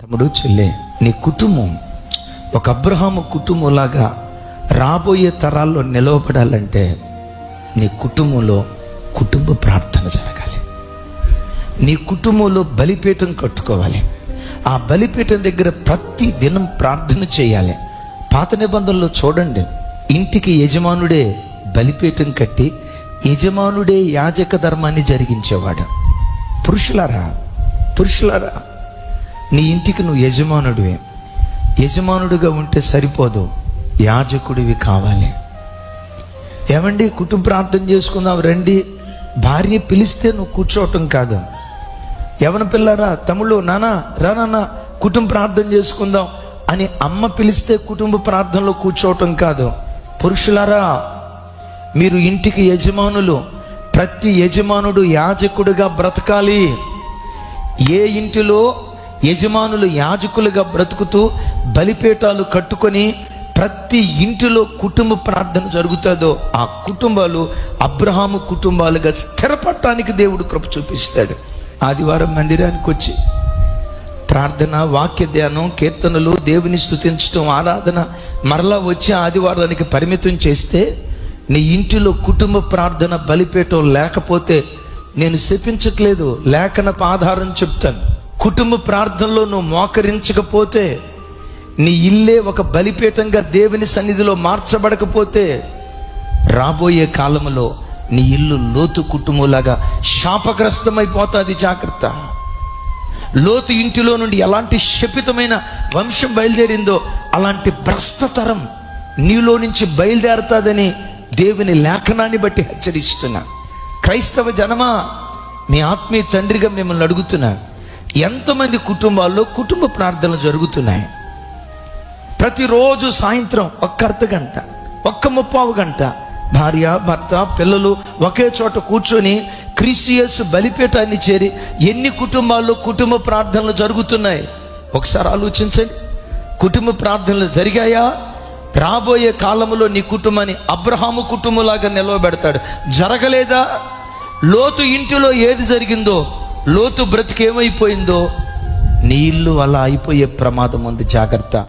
తమ్ముడు, చెల్లె, నీ కుటుంబం ఒక అబ్రహాము కుటుంబంలాగా రాబోయే తరాల్లో నిలవబడాలంటే నీ కుటుంబంలో కుటుంబ ప్రార్థన జరగాలి. నీ కుటుంబంలో బలిపీఠం కట్టుకోవాలి. ఆ బలిపీఠం దగ్గర ప్రతి దినం ప్రార్థన చేయాలి. పాత నిబంధనలో చూడండి, ఇంటికి యజమానుడే బలిపీఠం కట్టి యజమానుడే యాజక ధర్మాన్ని జరిగించేవాడు. పురుషులారా, నీ ఇంటికి నువ్వు యజమానుడివే. యజమానుడిగా ఉంటే సరిపోదు, యాజకుడివి కావాలి. ఏమండి, కుటుంబ ప్రార్థన చేసుకుందాం రండి, భార్య పిలిస్తే నువ్వు కూర్చోవటం కాదు. యవన పిల్లారా, తమ్ముళ్ళు, నాన్న కుటుంబ ప్రార్థన చేసుకుందాం అని అమ్మ పిలిస్తే కుటుంబ ప్రార్థనలో కూర్చోవటం కాదు. పురుషులారా, మీరు ఇంటికి యజమానులు. ప్రతి యజమానుడు యాజకుడిగా బ్రతకాలి. ఏ ఇంటిలో యజమానులు యాజకులుగా బ్రతుకుతూ బలిపీఠాలు కట్టుకొని ప్రతి ఇంటిలో కుటుంబ ప్రార్థన జరుగుతుందో ఆ కుటుంబాలు అబ్రహాము కుటుంబాలుగా స్థిరపడటానికి దేవుడు కృప చూపిస్తాడు. ఆదివారం మందిరానికి వచ్చి ప్రార్థన, వాక్య ధ్యానం, కీర్తనలు, దేవుని స్తుతించడం, ఆరాధన మరలా వచ్చి ఆదివారానికి పరిమితం చేస్తే నీ ఇంటిలో కుటుంబ ప్రార్థన బలిపీఠం లేకపోతే, నేను శపించట్లేదు, లేఖనపు ఆధారం చెప్తాను, కుటుంబ ప్రార్థనలో నువ్వు మోకరించకపోతే, నీ ఇల్లే ఒక బలిపీఠంగా దేవుని సన్నిధిలో మార్చబడకపోతే, రాబోయే కాలంలో నీ ఇల్లు లోతు కుటుంబంలాగా శాపగ్రస్తమైపోతుంది. జాగ్రత్త. లోతు ఇంటిలో నుండి ఎలాంటి శపితమైన వంశం బయలుదేరిందో అలాంటి భ్రష్టతరం నీలో నుంచి బయలుదేరుతుందని దేవుని లేఖనాన్ని బట్టి హెచ్చరిస్తున్నా. క్రైస్తవ జనమా, మీ ఆత్మీయ తండ్రిగా మిమ్మల్ని అడుగుతున్నా, ఎంతమంది కుటుంబాల్లో కుటుంబ ప్రార్థనలు జరుగుతున్నాయి? ప్రతిరోజు సాయంత్రం ఒక్క అర్ధగంట, ఒక్క 30 గంట భార్య, భర్త, పిల్లలు ఒకే చోట కూర్చొని క్రీస్తు యేసు బలిపీఠాన్ని చేరి ఎన్ని కుటుంబాల్లో కుటుంబ ప్రార్థనలు జరుగుతున్నాయి? ఒకసారి ఆలోచించండి. కుటుంబ ప్రార్థనలు జరిగాయా? రాబోయే కాలంలో నీ కుటుంబాన్ని అబ్రహాము కుటుంబంలాగా నిలవబెడతాడు. జరగలేదా? లోతు ఇంటిలో ఏది జరిగిందో, లోతు బ్రతికేమైపోయిందో, నీ ఇల్లు అలా అయిపోయే ప్రమాదం ఉంది. జాగ్రత్త.